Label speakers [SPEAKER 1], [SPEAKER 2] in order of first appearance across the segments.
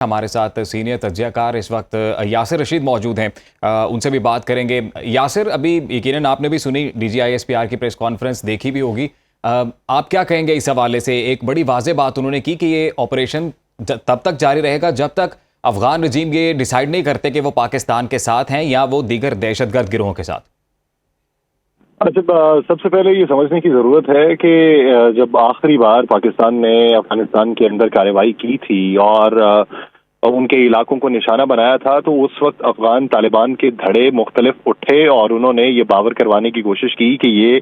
[SPEAKER 1] ہمارے ساتھ سینئر تجزیہ کار اس وقت یاسر رشید موجود ہیں، ان سے بھی بات کریں گے۔ یاسر، ابھی یقیناً آپ نے بھی سنی D G I S P R کی پریس کانفرنس دیکھی بھی ہوگی، آپ کیا کہیں گے اس حوالے سے؟ ایک بڑی واضح بات انہوں نے کی کہ یہ آپریشن تب تک جاری رہے گا جب تک افغان رجیم یہ ڈیسائیڈ نہیں کرتے کہ وہ پاکستان کے ساتھ ہیں یا وہ دیگر دہشت گرد گروہوں کے ساتھ۔
[SPEAKER 2] سب سے پہلے یہ سمجھنے کی ضرورت ہے کہ جب آخری بار پاکستان نے افغانستان کے اندر کارروائی کی تھی اور ان کے علاقوں کو نشانہ بنایا تھا تو اس وقت افغان طالبان کے دھڑے مختلف اٹھے اور انہوں نے یہ باور کروانے کی کوشش کی کہ یہ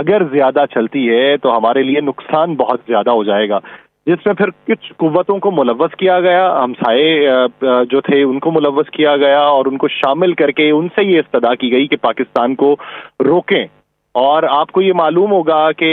[SPEAKER 2] اگر زیادہ چلتی ہے تو ہمارے لیے نقصان بہت زیادہ ہو جائے گا، جس میں پھر کچھ قوتوں کو ملوث کیا گیا، ہمسائے جو تھے ان کو ملوث کیا گیا اور ان کو شامل کر کے ان سے یہ استدعا کی گئی کہ پاکستان کو روکیں۔ اور آپ کو یہ معلوم ہوگا کہ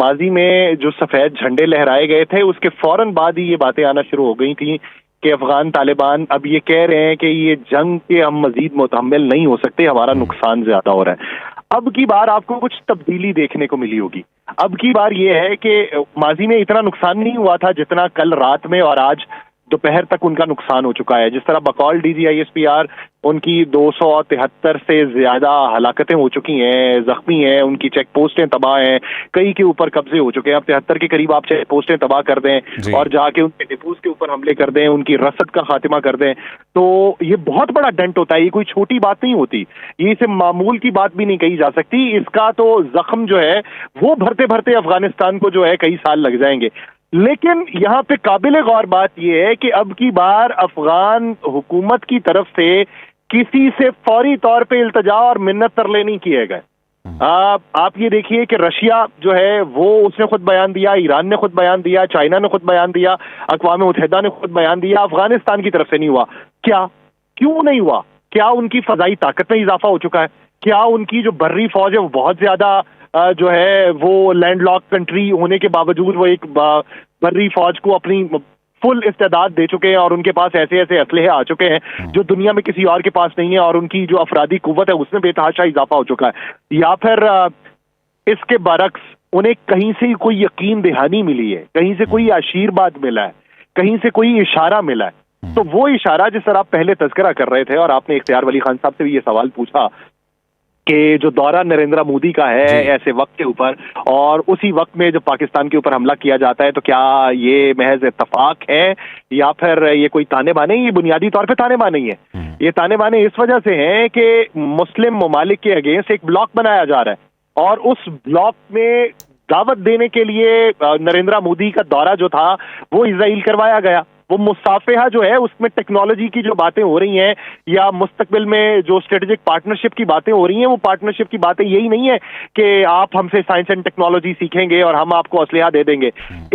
[SPEAKER 2] ماضی میں جو سفید جھنڈے لہرائے گئے تھے اس کے فوراً بعد ہی یہ باتیں آنا شروع ہو گئی تھیں کہ افغان طالبان اب یہ کہہ رہے ہیں کہ یہ جنگ کے ہم مزید متحمل نہیں ہو سکتے، ہمارا نقصان زیادہ ہو رہا ہے۔ اب کی بار آپ کو کچھ تبدیلی دیکھنے کو ملی ہوگی۔ اب کی بار یہ ہے کہ ماضی میں اتنا نقصان نہیں ہوا تھا جتنا کل رات میں اور آج دوپہر تک ان کا نقصان ہو چکا ہے۔ جس طرح بقول D G I S P R ان کی 273 سے زیادہ ہلاکتیں ہو چکی ہیں، زخمی ہیں، ان کی چیک پوسٹیں تباہ ہیں، کئی کے اوپر قبضے ہو چکے ہیں۔ اب 73 کے قریب آپ چیک پوسٹیں تباہ کر دیں اور جا کے ان کے ڈپوز کے اوپر حملے کر دیں، ان کی رسد کا خاتمہ کر دیں تو یہ بہت بڑا ڈنٹ ہوتا ہے۔ یہ کوئی چھوٹی بات نہیں ہوتی، یہ اسے معمول کی بات بھی نہیں کہی جا سکتی۔ اس کا تو زخم جو ہے وہ بھرتے بھرتے افغانستان کو جو ہے کئی سال لگ جائیں گے۔ لیکن یہاں پہ قابل غور بات یہ ہے کہ اب کی بار افغان حکومت کی طرف سے کسی سے فوری طور پہ التجا اور منت ترلے نہیں کیے گئے۔ آپ یہ دیکھیے کہ رشیا جو ہے وہ اس نے خود بیان دیا، ایران نے خود بیان دیا، چائنا نے خود بیان دیا، اقوام متحدہ نے خود بیان دیا، افغانستان کی طرف سے نہیں ہوا۔ کیوں نہیں ہوا؟ کیا ان کی فضائی طاقت میں اضافہ ہو چکا ہے؟ کیا ان کی جو بری فوج ہے وہ بہت زیادہ جو ہے وہ لینڈ لاک کنٹری ہونے کے باوجود وہ ایک بری فوج کو اپنی فل استعداد دے چکے ہیں اور ان کے پاس ایسے ایسے اسلحے آ چکے ہیں جو دنیا میں کسی اور کے پاس نہیں ہے، اور ان کی جو افرادی قوت ہے اس میں بے تحاشا اضافہ ہو چکا ہے؟ یا پھر اس کے برعکس انہیں کہیں سے کوئی یقین دہانی ملی ہے، کہیں سے کوئی آشیرواد ملا ہے، کہیں سے کوئی اشارہ ملا ہے؟ تو وہ اشارہ جس طرح آپ پہلے تذکرہ کر رہے تھے اور آپ نے اختیار ولی خان صاحب سے بھی یہ سوال پوچھا کہ جو دورہ نریندر مودی کا ہے ایسے وقت کے اوپر اور اسی وقت میں جب پاکستان کے اوپر حملہ کیا جاتا ہے، تو کیا یہ محض اتفاق ہے یا پھر یہ کوئی تانے بانے؟ یہ بنیادی طور پہ تانے بانے ہی ہے۔ یہ تانے بانے اس وجہ سے ہیں کہ مسلم ممالک کے اگینسٹ ایک بلاک بنایا جا رہا ہے اور اس بلاک میں دعوت دینے کے لیے نریندر مودی کا دورہ جو تھا وہ اسرائیل کروایا گیا۔ وہ مصافحہ جو ہے اس میں ٹیکنالوجی کی جو باتیں ہو رہی ہیں یا مستقبل میں جو اسٹریٹجک پارٹنرشپ کی باتیں ہو رہی ہیں، وہ پارٹنرشپ کی باتیں یہی نہیں ہے کہ آپ ہم سے سائنس اینڈ ٹیکنالوجی سیکھیں گے اور ہم آپ کو اسلحہ دے دیں گے۔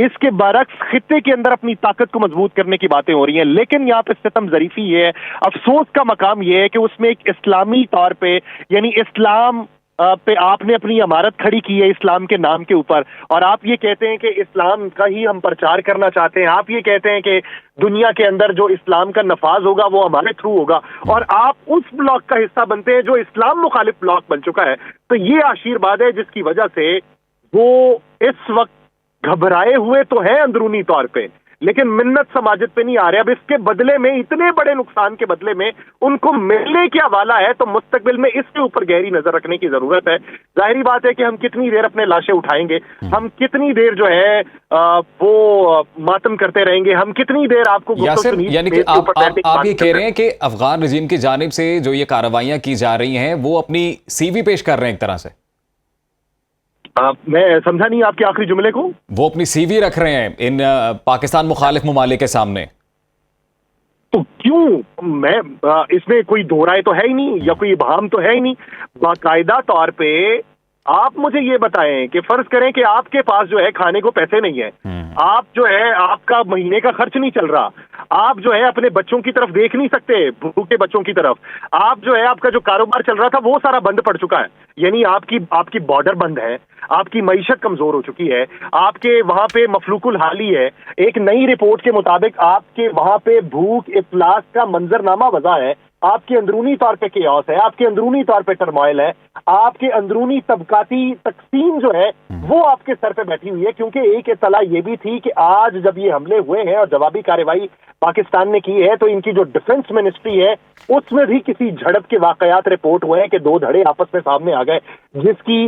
[SPEAKER 2] اس کے برعکس خطے کے اندر اپنی طاقت کو مضبوط کرنے کی باتیں ہو رہی ہیں۔ لیکن یہاں پہ ستم ظریفی یہ ہے، افسوس کا مقام یہ ہے کہ اس میں ایک اسلامی طور پہ یعنی اسلام پہ آپ نے اپنی عمارت کھڑی کی ہے اسلام کے نام کے اوپر، اور آپ یہ کہتے ہیں کہ اسلام کا ہی ہم پرچار کرنا چاہتے ہیں۔ آپ یہ کہتے ہیں کہ دنیا کے اندر جو اسلام کا نفاذ ہوگا وہ ہمارے تھرو ہوگا، اور آپ اس بلاک کا حصہ بنتے ہیں جو اسلام مخالف بلاک بن چکا ہے۔ تو یہ آشیرواد ہے جس کی وجہ سے وہ اس وقت گھبرائے ہوئے تو ہیں اندرونی طور پہ، لیکن منت سماجت پہ نہیں آ رہے۔ اب اس کے بدلے میں اتنے بڑے نقصان کے بدلے میں ان کو ملنے کیا والا ہے، تو مستقبل میں اس کے اوپر گہری نظر رکھنے کی ضرورت ہے۔ ظاہری بات ہے کہ ہم کتنی دیر اپنے لاشیں اٹھائیں گے، ہم کتنی دیر جو ہے وہ ماتم کرتے رہیں گے، ہم کتنی دیر آپ کو
[SPEAKER 1] یعنی کہ آپ یہ کہہ رہے ہیں کہ افغان رجیم کی جانب سے جو یہ کارروائیاں کی جا رہی ہیں وہ اپنی سی وی پیش کر رہے ہیں ایک طرح سے؟
[SPEAKER 2] میں سمجھا نہیں آپ کے آخری جملے کو۔
[SPEAKER 1] وہ اپنی سی وی رکھ رہے ہیں ان پاکستان مخالف ممالک کے سامنے؟
[SPEAKER 2] تو کیوں؟ میں اس میں کوئی دو رائے تو ہے ہی نہیں یا کوئی ابہام تو ہے ہی نہیں۔ باقاعدہ طور پہ آپ مجھے یہ بتائیں کہ فرض کریں کہ آپ کے پاس جو ہے کھانے کو پیسے نہیں ہیں، آپ جو ہے آپ کا مہینے کا خرچ نہیں چل رہا، آپ جو ہے اپنے بچوں کی طرف دیکھ نہیں سکتے، بھوکے بچوں کی طرف، آپ جو ہے آپ کا جو کاروبار چل رہا تھا وہ سارا بند پڑ چکا ہے، یعنی آپ کی بارڈر بند ہے، آپ کی معیشت کمزور ہو چکی ہے، آپ کے وہاں پہ مفلوک الحالی ہے۔ ایک نئی رپورٹ کے مطابق آپ کے وہاں پہ بھوک افلاس کا منظرنامہ وضع ہے، آپ کے اندرونی طور پہ کیوس ہے، آپ کے اندرونی طور پہ ٹرموائل ہے، آپ کے اندرونی طبقاتی تقسیم جو ہے وہ آپ کے سر پہ بیٹھی ہوئی ہے، کیونکہ ایک اطلاع یہ بھی
[SPEAKER 3] تھی کہ آج جب یہ حملے ہوئے ہیں اور جوابی کارروائی پاکستان نے کی ہے تو ان کی جو ڈیفنس منسٹری ہے اس میں بھی کسی جھڑپ کے واقعات رپورٹ ہوئے ہیں کہ دو دھڑے آپس میں سامنے آ گئے، جس کی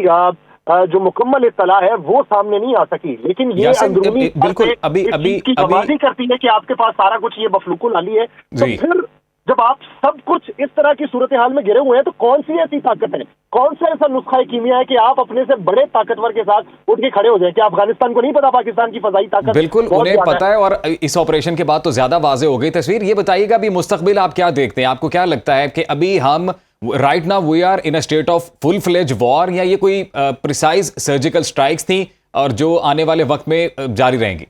[SPEAKER 3] جو مکمل اطلاع ہے وہ سامنے نہیں آ سکی، لیکن یہ اندرونی
[SPEAKER 1] بالکل ابھی
[SPEAKER 3] کی توازی کرتی ہے کہ آپ کے پاس سارا کچھ یہ مفلوق الحالی ہے، تو پھر جب آپ سب کچھ اس طرح کی صورتحال میں گرے ہوئے ہیں تو کون سی ایسی طاقت ہے، کون سا ایسا نسخہ کیمیا ہے کہ آپ اپنے سے بڑے طاقتور کے ساتھ اٹھ کے کھڑے ہو جائیں؟ کیا افغانستان کو نہیں پتا پاکستان کی فضائی طاقت؟
[SPEAKER 1] بالکل انہیں پتا ہے، اور اس آپریشن کے بعد تو زیادہ واضح ہو گئی تصویر۔ یہ بتائیے گا ابھی مستقبل آپ کیا دیکھتے ہیں؟ آپ کو کیا لگتا ہے کہ ابھی ہم right now we are in a state of full fledge war, یا یہ کوئی پریسائز سرجیکل سٹرائکس تھیں اور جو آنے والے وقت میں جاری رہیں گی؟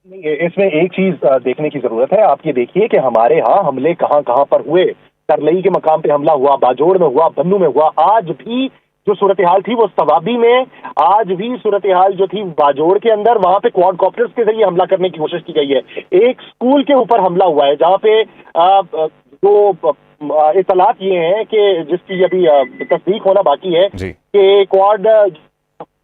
[SPEAKER 3] اس میں ایک چیز دیکھنے کی ضرورت ہے، آپ یہ دیکھیے کہ ہمارے ہاں حملے کہاں کہاں پر ہوئے۔ کرلئی کے مقام پہ حملہ ہوا، باجوڑ میں ہوا، بنوں میں ہوا، آج بھی جو صورتحال تھی وہ سوابی میں، آج بھی صورتحال جو تھی باجوڑ کے اندر، وہاں پہ کواد کاپٹرز کے ذریعے حملہ کرنے کی کوشش کی گئی ہے۔ ایک سکول کے اوپر حملہ ہوا ہے جہاں پہ جو اطلاعات یہ ہیں کہ جس کی ابھی تصدیق ہونا باقی ہے کہ کواد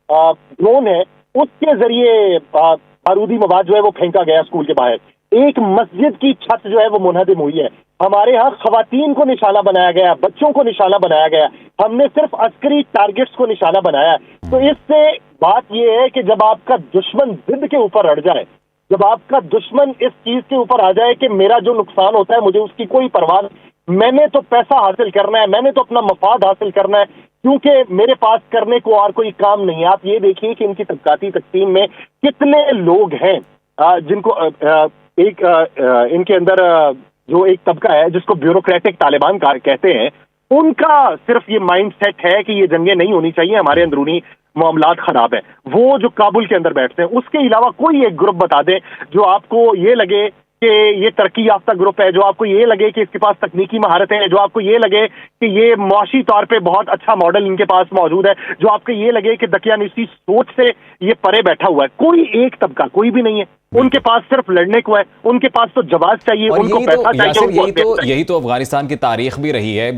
[SPEAKER 3] ڈرون ہے اس کے ذریعے بارودی مواد جو ہے وہ پھینکا گیا اسکول کے باہر۔ ایک مسجد کی چھت جو ہے وہ منہدم ہوئی ہے۔ ہمارے ہاں خواتین کو نشانہ بنایا گیا، بچوں کو نشانہ بنایا گیا، ہم نے صرف عسکری ٹارگٹس کو نشانہ بنایا۔ تو اس سے بات یہ ہے کہ جب آپ کا دشمن ضد کے اوپر اڑ جائے، جب آپ کا دشمن اس چیز کے اوپر آ جائے کہ میرا جو نقصان ہوتا ہے مجھے اس کی کوئی پرواہ نہیں، میں نے تو پیسہ حاصل کرنا ہے، میں نے تو اپنا مفاد حاصل کرنا ہے، کیونکہ میرے پاس کرنے کو اور کوئی کام نہیں ہے۔ آپ یہ دیکھیے کہ ان کی طبقاتی تقسیم میں کتنے لوگ ہیں جن کو ایک ان کے اندر جو ایک طبقہ ہے جس کو بیوروکریٹک طالبان کہتے ہیں، ان کا صرف یہ مائنڈ سیٹ ہے کہ یہ جنگیں نہیں ہونی چاہیے، ہمارے اندرونی معاملات خراب ہیں۔ وہ جو کابل کے اندر بیٹھتے ہیں، اس کے علاوہ کوئی ایک گروپ بتا دیں جو آپ کو یہ لگے کہ یہ ترقی یافتہ گروپ ہے، جو آپ کو یہ لگے کہ اس کے پاس تکنیکی مہارتیں ہیں، جو آپ کو یہ لگے کہ یہ معاشی طور پہ بہت اچھا ماڈل ان کے پاس موجود ہے، جو آپ کو یہ لگے کہ دقیانوسی سوچ سے یہ پرے بیٹھا ہوا ہے۔ کوئی ایک طبقہ کوئی بھی نہیں ہے، ان کے پاس صرف لڑنے کو ہے، ان کے پاس تو جواز چاہیے، ان کو پیسہ چاہیے۔
[SPEAKER 1] یہی تو افغانستان کی تاریخ بھی رہی ہے۔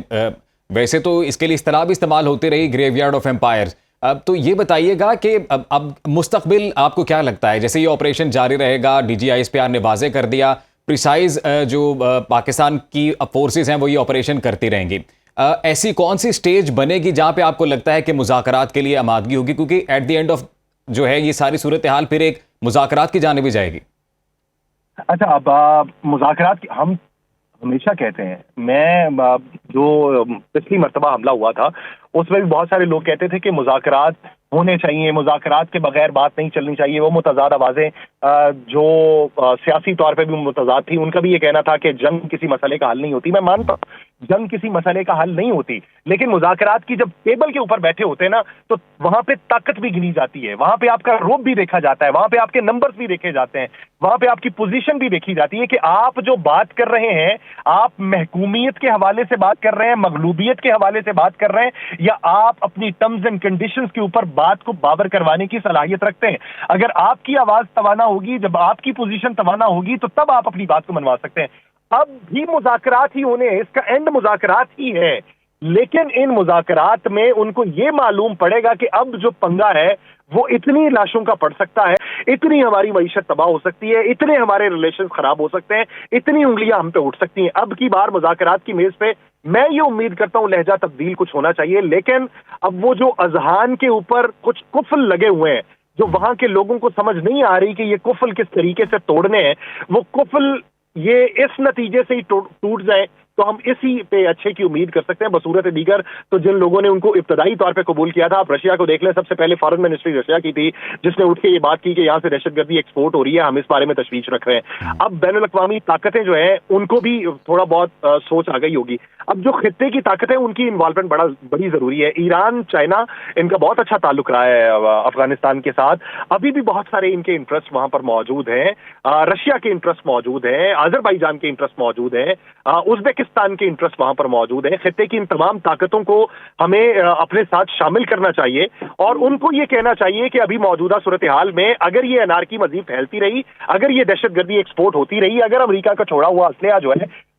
[SPEAKER 1] ویسے تو اس کے لیے اصطلاح بھی استعمال ہوتی رہی، گریو یارڈ آف امپائرز۔ اب تو یہ بتائیے گا کہ اب مستقبل آپ کو کیا لگتا ہے؟ جیسے یہ آپریشن جاری رہے گا، D G I S P R نے واضح کر دیا، پریسائز جو پاکستان کی فورسز ہیں وہ یہ آپریشن کرتی رہیں گی، ایسی کون سی سٹیج بنے گی جہاں پہ آپ کو لگتا ہے کہ مذاکرات کے لیے آمادگی ہوگی؟ کیونکہ ایٹ دی اینڈ آف جو ہے یہ ساری صورتحال پھر ایک مذاکرات کی جانب ہی جائے گی۔
[SPEAKER 3] اچھا، اب مذاکرات ہم ہمیشہ کہتے ہیں، میں جو پچھلی مرتبہ حملہ ہوا تھا اس میں بھی بہت سارے لوگ کہتے تھے کہ مذاکرات ہونے چاہیے، مذاکرات کے بغیر بات نہیں چلنی چاہیے۔ وہ متضاد آوازیں جو سیاسی طور پہ بھی متضاد تھی، ان کا بھی یہ کہنا تھا کہ جنگ کسی مسئلے کا حل نہیں ہوتی۔ میں مانتا ہوں جنگ کسی مسئلے کا حل نہیں ہوتی، لیکن مذاکرات کی جب ٹیبل کے اوپر بیٹھے ہوتے ہیں نا تو وہاں پہ طاقت بھی گنی جاتی ہے، وہاں پہ آپ کا روب بھی دیکھا جاتا ہے، وہاں پہ آپ کے نمبرز بھی دیکھے جاتے ہیں، وہاں پہ آپ کی پوزیشن بھی دیکھی جاتی ہے کہ آپ جو بات کر رہے ہیں، آپ محکومیت کے حوالے سے بات کر رہے ہیں، مغلوبیت کے حوالے سے بات کر رہے ہیں، یا آپ اپنی ٹرمز اینڈ کنڈیشنز کے اوپر بات کو باور کروانے کی صلاحیت رکھتے ہیں۔ اگر آپ کی آواز توانا ہوگی، جب آپ کی پوزیشن توانا ہوگی تو تب آپ اپنی بات کو منوا سکتے ہیں۔ اب بھی مذاکرات ہی ہونے ہیں، اس کا اینڈ مذاکرات ہی ہے، لیکن ان مذاکرات میں ان کو یہ معلوم پڑے گا کہ اب جو پنگا ہے وہ اتنی لاشوں کا پڑ سکتا ہے، اتنی ہماری معیشت تباہ ہو سکتی ہے، اتنے ہمارے ریلیشن خراب ہو سکتے ہیں، اتنی انگلیاں ہم پہ اٹھ سکتی ہیں۔ اب کی بار مذاکرات کی میز پہ میں یہ امید کرتا ہوں لہجہ تبدیل کچھ ہونا چاہیے، لیکن اب وہ جو اذہان کے اوپر کچھ قفل لگے ہوئے ہیں، جو وہاں کے لوگوں کو سمجھ نہیں آ رہی کہ یہ قفل کس طریقے سے توڑنے ہیں، وہ قفل یہ اس نتیجے سے ہی ٹوٹ جائے تو ہم اسی پہ اچھے کی امید کر سکتے ہیں۔ بصورت دیگر تو جن لوگوں نے ان کو ابتدائی طور پہ قبول کیا تھا، آپ رشیا کو دیکھ لیں، سب سے پہلے فارن منسٹری رشیا کی تھی جس نے اٹھ کے یہ بات کی کہ یہاں سے دہشت گردی ایکسپورٹ ہو رہی ہے، ہم اس بارے میں تشویش رکھ رہے ہیں۔ اب بین الاقوامی طاقتیں جو ہیں ان کو بھی تھوڑا بہت سوچ آ گئی ہوگی۔ اب جو خطے کی طاقتیں ان کی انوالومنٹ بڑی ضروری ہے۔ ایران، چائنا، ان کا بہت اچھا تعلق رہا ہے افغانستان کے ساتھ، ابھی بھی بہت سارے ان کے انٹرسٹ وہاں پر موجود ہیں، رشیا کے انٹرسٹ موجود ہیں، آذربائیجان کے انٹرسٹ موجود ہیں، ازبکستان کے انٹرسٹ وہاں پر موجود ہیں۔ خطے کی ان تمام طاقتوں کو ہمیں اپنے ساتھ شامل کرنا چاہیے اور ان کو یہ کہنا چاہیے کہ ابھی موجودہ صورتحال میں اگر یہ انارکی مزید پھیلتی رہی، اگر یہ دہشت گردی ایکسپورٹ ہوتی رہی، اگر امریکہ کا چھوڑا ہوا اسلحہ جو ہے